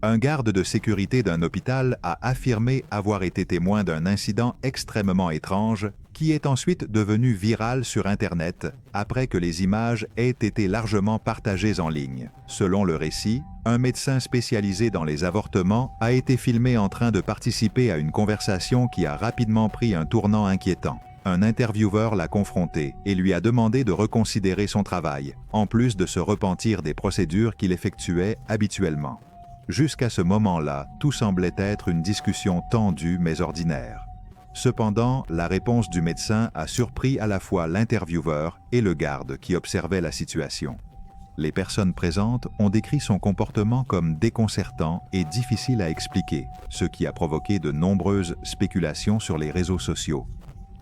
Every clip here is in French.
Un garde de sécurité d'un hôpital a affirmé avoir été témoin d'un incident extrêmement étrange qui est ensuite devenu viral sur Internet après que les images aient été largement partagées en ligne. Selon le récit, un médecin spécialisé dans les avortements a été filmé en train de participer à une conversation qui a rapidement pris un tournant inquiétant. Un intervieweur l'a confronté et lui a demandé de reconsidérer son travail, en plus de se repentir des procédures qu'il effectuait habituellement. Jusqu'à ce moment-là, tout semblait être une discussion tendue mais ordinaire. Cependant, la réponse du médecin a surpris à la fois l'intervieweur et le garde qui observait la situation. Les personnes présentes ont décrit son comportement comme déconcertant et difficile à expliquer, ce qui a provoqué de nombreuses spéculations sur les réseaux sociaux.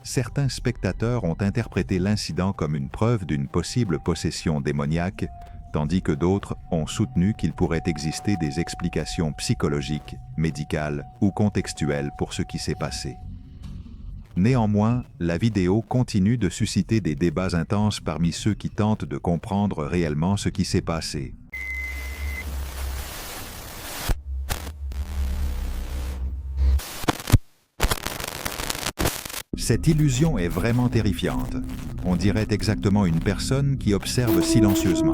Certains spectateurs ont interprété l'incident comme une preuve d'une possible possession démoniaque, tandis que d'autres ont soutenu qu'il pourrait exister des explications psychologiques, médicales ou contextuelles pour ce qui s'est passé. Néanmoins, la vidéo continue de susciter des débats intenses parmi ceux qui tentent de comprendre réellement ce qui s'est passé. Cette illusion est vraiment terrifiante. On dirait exactement une personne qui observe silencieusement.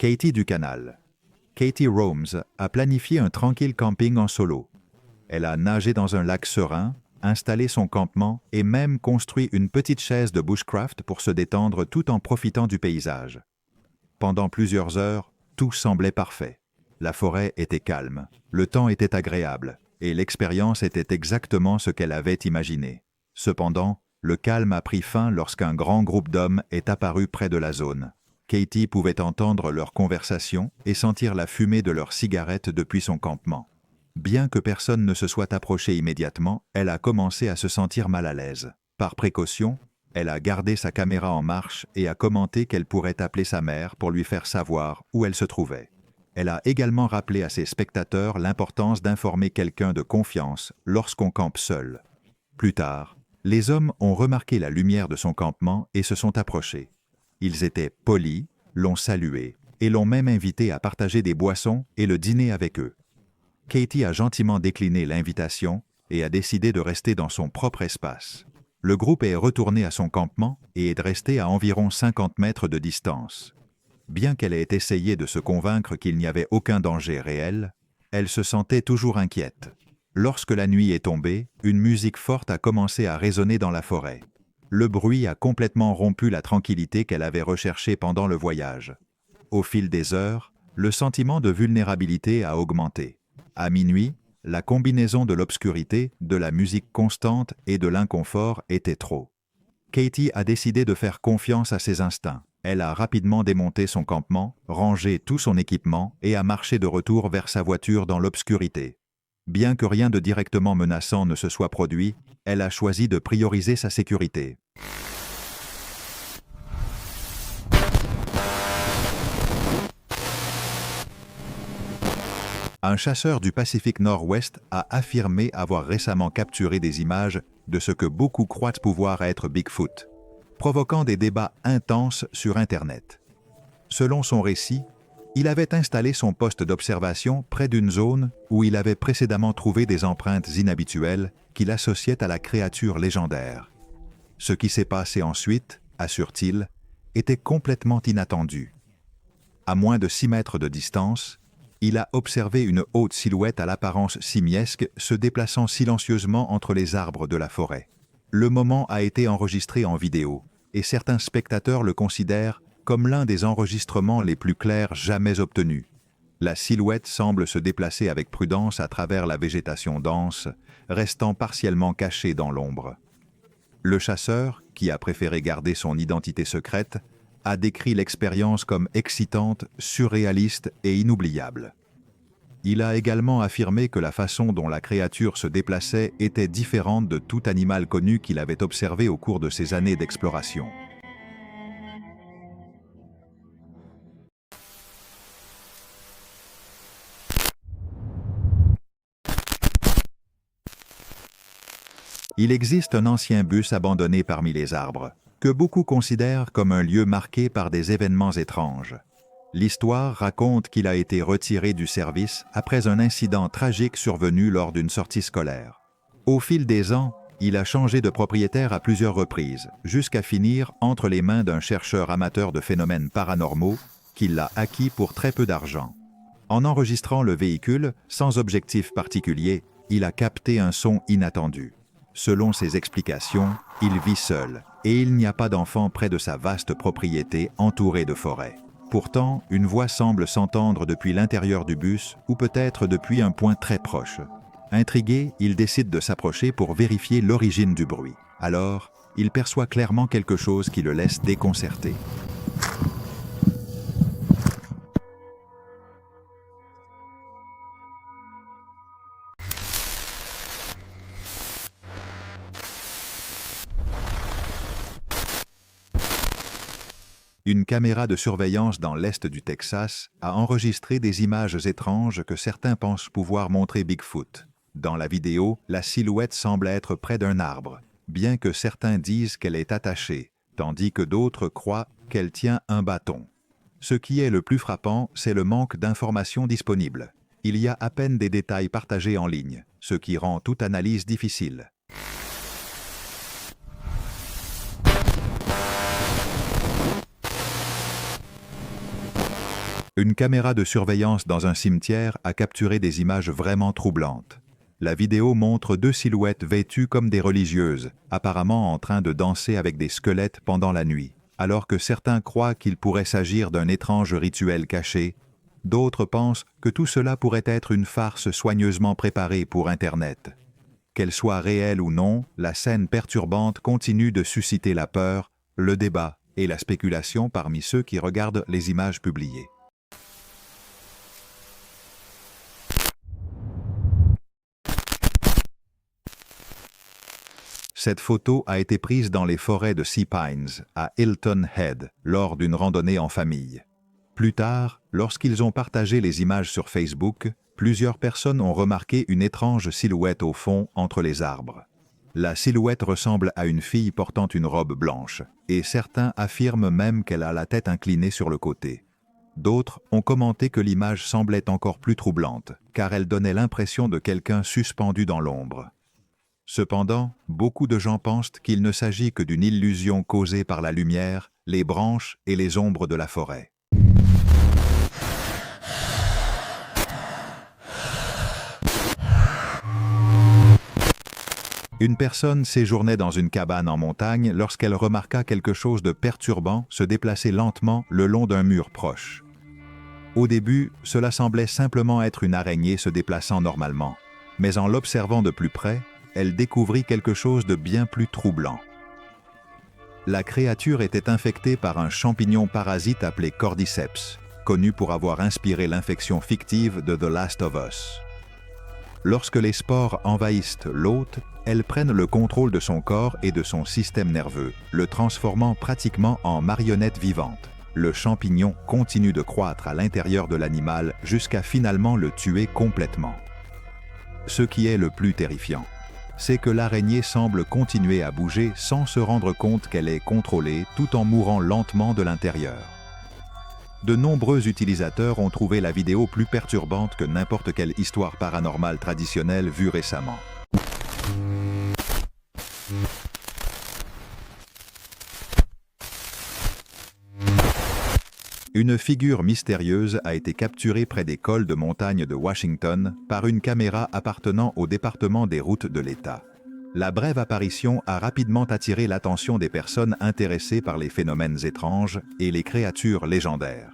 Katie du Canal. Katie Romes a planifié un tranquille camping en solo. Elle a nagé dans un lac serein, installé son campement et même construit une petite chaise de bushcraft pour se détendre tout en profitant du paysage. Pendant plusieurs heures, tout semblait parfait. La forêt était calme, le temps était agréable et l'expérience était exactement ce qu'elle avait imaginé. Cependant, le calme a pris fin lorsqu'un grand groupe d'hommes est apparu près de la zone. Katie pouvait entendre leurs conversations et sentir la fumée de leurs cigarettes depuis son campement. Bien que personne ne se soit approché immédiatement, elle a commencé à se sentir mal à l'aise. Par précaution, elle a gardé sa caméra en marche et a commenté qu'elle pourrait appeler sa mère pour lui faire savoir où elle se trouvait. Elle a également rappelé à ses spectateurs l'importance d'informer quelqu'un de confiance lorsqu'on campe seul. Plus tard, les hommes ont remarqué la lumière de son campement et se sont approchés. Ils étaient polis, l'ont salué et l'ont même invité à partager des boissons et le dîner avec eux. Katie a gentiment décliné l'invitation et a décidé de rester dans son propre espace. Le groupe est retourné à son campement et est resté à environ 50 mètres de distance. Bien qu'elle ait essayé de se convaincre qu'il n'y avait aucun danger réel, elle se sentait toujours inquiète. Lorsque la nuit est tombée, une musique forte a commencé à résonner dans la forêt. Le bruit a complètement rompu la tranquillité qu'elle avait recherchée pendant le voyage. Au fil des heures, le sentiment de vulnérabilité a augmenté. À minuit, la combinaison de l'obscurité, de la musique constante et de l'inconfort était trop. Katie a décidé de faire confiance à ses instincts. Elle a rapidement démonté son campement, rangé tout son équipement et a marché de retour vers sa voiture dans l'obscurité. Bien que rien de directement menaçant ne se soit produit, elle a choisi de prioriser sa sécurité. Un chasseur du Pacifique Nord-Ouest a affirmé avoir récemment capturé des images de ce que beaucoup croient pouvoir être Bigfoot, provoquant des débats intenses sur Internet. Selon son récit, il avait installé son poste d'observation près d'une zone où il avait précédemment trouvé des empreintes inhabituelles qu'il associait à la créature légendaire. Ce qui s'est passé ensuite, assure-t-il, était complètement inattendu. À moins de 6 mètres de distance, il a observé une haute silhouette à l'apparence simiesque se déplaçant silencieusement entre les arbres de la forêt. Le moment a été enregistré en vidéo, et certains spectateurs le considèrent comme l'un des enregistrements les plus clairs jamais obtenus. La silhouette semble se déplacer avec prudence à travers la végétation dense, restant partiellement cachée dans l'ombre. Le chasseur, qui a préféré garder son identité secrète, a décrit l'expérience comme excitante, surréaliste et inoubliable. Il a également affirmé que la façon dont la créature se déplaçait était différente de tout animal connu qu'il avait observé au cours de ses années d'exploration. Il existe un ancien bus abandonné parmi les arbres, que beaucoup considèrent comme un lieu marqué par des événements étranges. L'histoire raconte qu'il a été retiré du service après un incident tragique survenu lors d'une sortie scolaire. Au fil des ans, il a changé de propriétaire à plusieurs reprises, jusqu'à finir entre les mains d'un chercheur amateur de phénomènes paranormaux qui l'a acquis pour très peu d'argent. En enregistrant le véhicule, sans objectif particulier, il a capté un son inattendu. Selon ses explications, il vit seul et il n'y a pas d'enfants près de sa vaste propriété entourée de forêts. Pourtant, une voix semble s'entendre depuis l'intérieur du bus ou peut-être depuis un point très proche. Intrigué, il décide de s'approcher pour vérifier l'origine du bruit. Alors, il perçoit clairement quelque chose qui le laisse déconcerté. Une caméra de surveillance dans l'est du Texas a enregistré des images étranges que certains pensent pouvoir montrer Bigfoot. Dans la vidéo, la silhouette semble être près d'un arbre, bien que certains disent qu'elle est attachée, tandis que d'autres croient qu'elle tient un bâton. Ce qui est le plus frappant, c'est le manque d'informations disponibles. Il y a à peine des détails partagés en ligne, ce qui rend toute analyse difficile. Une caméra de surveillance dans un cimetière a capturé des images vraiment troublantes. La vidéo montre deux silhouettes vêtues comme des religieuses, apparemment en train de danser avec des squelettes pendant la nuit. Alors que certains croient qu'il pourrait s'agir d'un étrange rituel caché, d'autres pensent que tout cela pourrait être une farce soigneusement préparée pour Internet. Qu'elle soit réelle ou non, la scène perturbante continue de susciter la peur, le débat et la spéculation parmi ceux qui regardent les images publiées. Cette photo a été prise dans les forêts de Sea Pines, à Hilton Head, lors d'une randonnée en famille. Plus tard, lorsqu'ils ont partagé les images sur Facebook, plusieurs personnes ont remarqué une étrange silhouette au fond entre les arbres. La silhouette ressemble à une fille portant une robe blanche, et certains affirment même qu'elle a la tête inclinée sur le côté. D'autres ont commenté que l'image semblait encore plus troublante, car elle donnait l'impression de quelqu'un suspendu dans l'ombre. Cependant, beaucoup de gens pensent qu'il ne s'agit que d'une illusion causée par la lumière, les branches et les ombres de la forêt. Une personne séjournait dans une cabane en montagne lorsqu'elle remarqua quelque chose de perturbant se déplacer lentement le long d'un mur proche. Au début, cela semblait simplement être une araignée se déplaçant normalement, mais en l'observant de plus près, elle découvrit quelque chose de bien plus troublant. La créature était infectée par un champignon parasite appelé Cordyceps, connu pour avoir inspiré l'infection fictive de The Last of Us. Lorsque les spores envahissent l'hôte, elles prennent le contrôle de son corps et de son système nerveux, le transformant pratiquement en marionnette vivante. Le champignon continue de croître à l'intérieur de l'animal jusqu'à finalement le tuer complètement. Ce qui est le plus terrifiant, c'est que l'araignée semble continuer à bouger sans se rendre compte qu'elle est contrôlée tout en mourant lentement de l'intérieur. De nombreux utilisateurs ont trouvé la vidéo plus perturbante que n'importe quelle histoire paranormale traditionnelle vue récemment. Une figure mystérieuse a été capturée près des cols de montagne de Washington par une caméra appartenant au département des routes de l'État. La brève apparition a rapidement attiré l'attention des personnes intéressées par les phénomènes étranges et les créatures légendaires.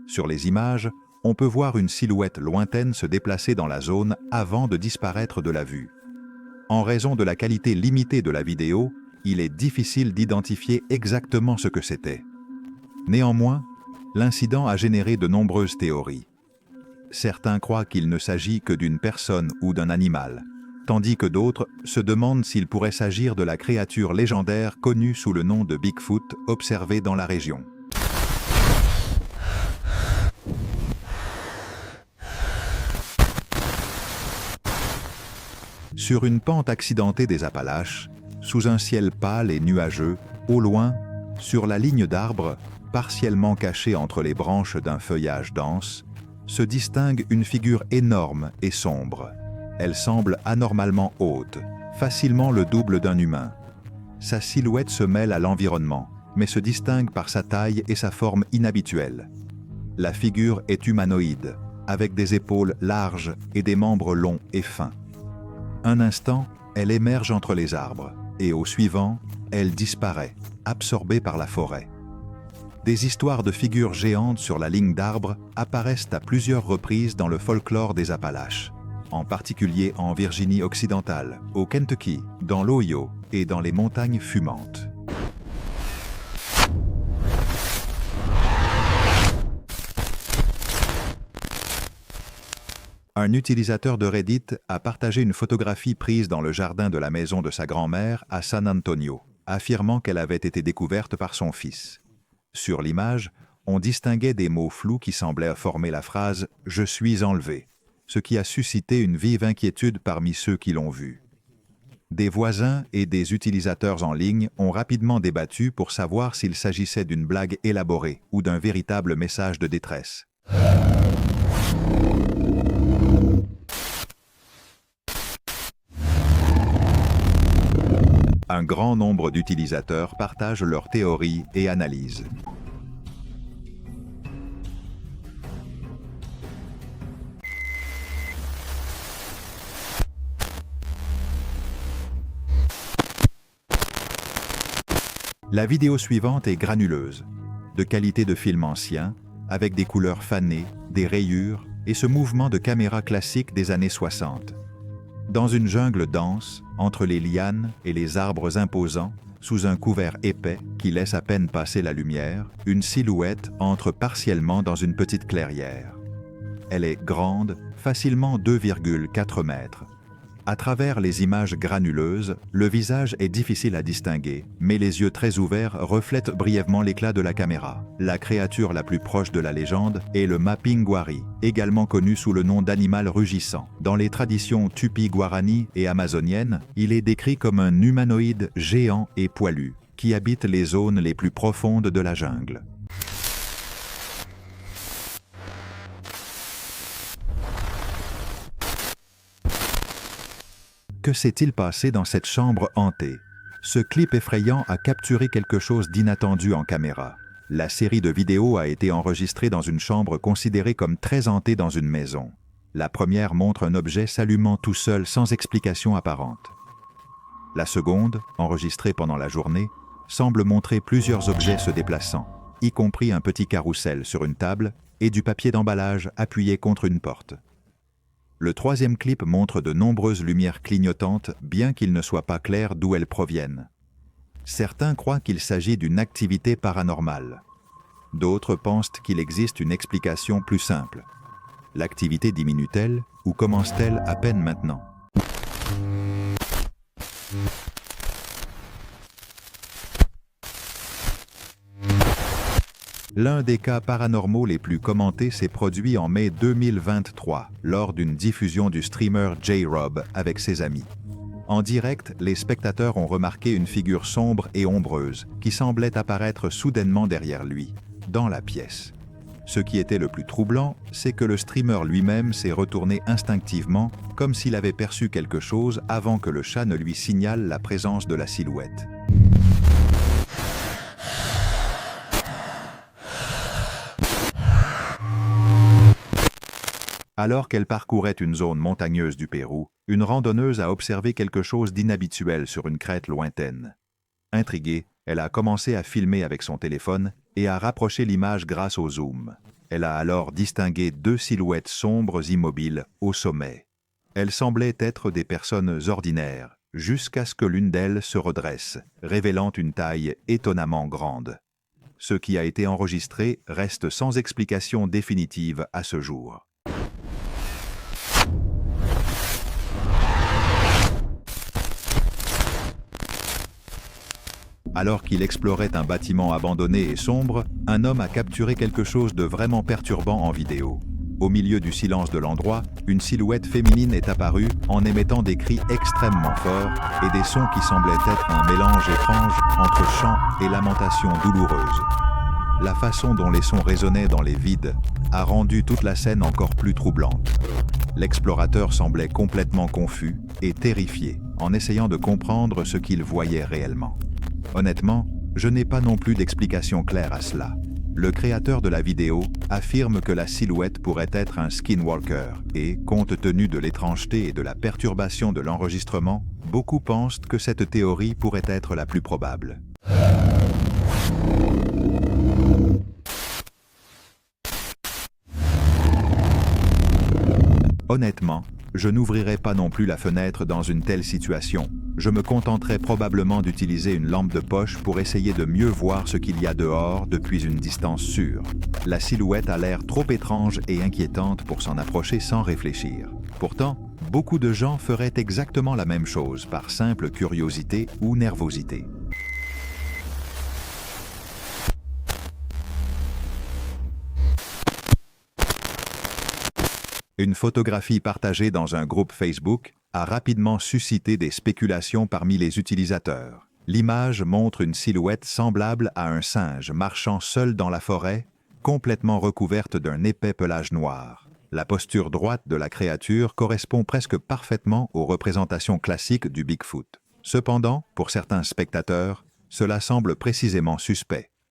Sur les images, on peut voir une silhouette lointaine se déplacer dans la zone avant de disparaître de la vue. En raison de la qualité limitée de la vidéo, il est difficile d'identifier exactement ce que c'était. Néanmoins, l'incident a généré de nombreuses théories. Certains croient qu'il ne s'agit que d'une personne ou d'un animal, tandis que d'autres se demandent s'il pourrait s'agir de la créature légendaire connue sous le nom de Bigfoot observée dans la région. Sur une pente accidentée des Appalaches, sous un ciel pâle et nuageux, au loin, sur la ligne d'arbres, partiellement cachée entre les branches d'un feuillage dense, se distingue une figure énorme et sombre. Elle semble anormalement haute, facilement le double d'un humain. Sa silhouette se mêle à l'environnement, mais se distingue par sa taille et sa forme inhabituelle. La figure est humanoïde, avec des épaules larges et des membres longs et fins. Un instant, elle émerge entre les arbres, et au suivant, elle disparaît, absorbée par la forêt. Des histoires de figures géantes sur la ligne d'arbres apparaissent à plusieurs reprises dans le folklore des Appalaches, en particulier en Virginie occidentale, au Kentucky, dans l'Ohio et dans les montagnes fumantes. Un utilisateur de Reddit a partagé une photographie prise dans le jardin de la maison de sa grand-mère à San Antonio, affirmant qu'elle avait été découverte par son fils. Sur l'image, on distinguait des mots flous qui semblaient former la phrase « Je suis enlevé », ce qui a suscité une vive inquiétude parmi ceux qui l'ont vu. Des voisins et des utilisateurs en ligne ont rapidement débattu pour savoir s'il s'agissait d'une blague élaborée ou d'un véritable message de détresse. Un grand nombre d'utilisateurs partagent leurs théories et analyses. La vidéo suivante est granuleuse, de qualité de film ancien, avec des couleurs fanées, des rayures et ce mouvement de caméra classique des années 60. Dans une jungle dense, entre les lianes et les arbres imposants, sous un couvert épais qui laisse à peine passer la lumière, une silhouette entre partiellement dans une petite clairière. Elle est grande, facilement 2,4 mètres. À travers les images granuleuses, le visage est difficile à distinguer, mais les yeux très ouverts reflètent brièvement l'éclat de la caméra. La créature la plus proche de la légende est le Mapinguari, également connu sous le nom d'animal rugissant. Dans les traditions tupi-guarani et amazoniennes, il est décrit comme un humanoïde géant et poilu, qui habite les zones les plus profondes de la jungle. Que s'est-il passé dans cette chambre hantée? Ce clip effrayant a capturé quelque chose d'inattendu en caméra. La série de vidéos a été enregistrée dans une chambre considérée comme très hantée dans une maison. La première montre un objet s'allumant tout seul sans explication apparente. La seconde, enregistrée pendant la journée, semble montrer plusieurs objets se déplaçant, y compris un petit carrousel sur une table et du papier d'emballage appuyé contre une porte. Le troisième clip montre de nombreuses lumières clignotantes, bien qu'il ne soit pas clair d'où elles proviennent. Certains croient qu'il s'agit d'une activité paranormale. D'autres pensent qu'il existe une explication plus simple. L'activité diminue-t-elle ou commence-t-elle à peine maintenant? L'un des cas paranormaux les plus commentés s'est produit en mai 2023, lors d'une diffusion du streamer J-Rob avec ses amis. En direct, les spectateurs ont remarqué une figure sombre et ombreuse qui semblait apparaître soudainement derrière lui, dans la pièce. Ce qui était le plus troublant, c'est que le streamer lui-même s'est retourné instinctivement, comme s'il avait perçu quelque chose avant que le chat ne lui signale la présence de la silhouette. Alors qu'elle parcourait une zone montagneuse du Pérou, une randonneuse a observé quelque chose d'inhabituel sur une crête lointaine. Intriguée, elle a commencé à filmer avec son téléphone et à rapprocher l'image grâce au zoom. Elle a alors distingué deux silhouettes sombres immobiles au sommet. Elles semblaient être des personnes ordinaires, jusqu'à ce que l'une d'elles se redresse, révélant une taille étonnamment grande. Ce qui a été enregistré reste sans explication définitive à ce jour. Alors qu'il explorait un bâtiment abandonné et sombre, un homme a capturé quelque chose de vraiment perturbant en vidéo. Au milieu du silence de l'endroit, une silhouette féminine est apparue en émettant des cris extrêmement forts et des sons qui semblaient être un mélange étrange entre chants et lamentations douloureuses. La façon dont les sons résonnaient dans les vides a rendu toute la scène encore plus troublante. L'explorateur semblait complètement confus et terrifié en essayant de comprendre ce qu'il voyait réellement. Honnêtement, je n'ai pas non plus d'explication claire à cela. Le créateur de la vidéo affirme que la silhouette pourrait être un skinwalker et, compte tenu de l'étrangeté et de la perturbation de l'enregistrement, beaucoup pensent que cette théorie pourrait être la plus probable. Honnêtement, je n'ouvrirai pas non plus la fenêtre dans une telle situation. Je me contenterai probablement d'utiliser une lampe de poche pour essayer de mieux voir ce qu'il y a dehors depuis une distance sûre. La silhouette a l'air trop étrange et inquiétante pour s'en approcher sans réfléchir. Pourtant, beaucoup de gens feraient exactement la même chose par simple curiosité ou nervosité. Une photographie partagée dans un groupe Facebook a rapidement suscité des spéculations parmi les utilisateurs. L'image montre une silhouette semblable à un singe marchant seul dans la forêt, complètement recouverte d'un épais pelage noir. La posture droite de la créature correspond presque parfaitement aux représentations classiques du Bigfoot. Cependant, pour certains spectateurs, cela semble précisément suspect.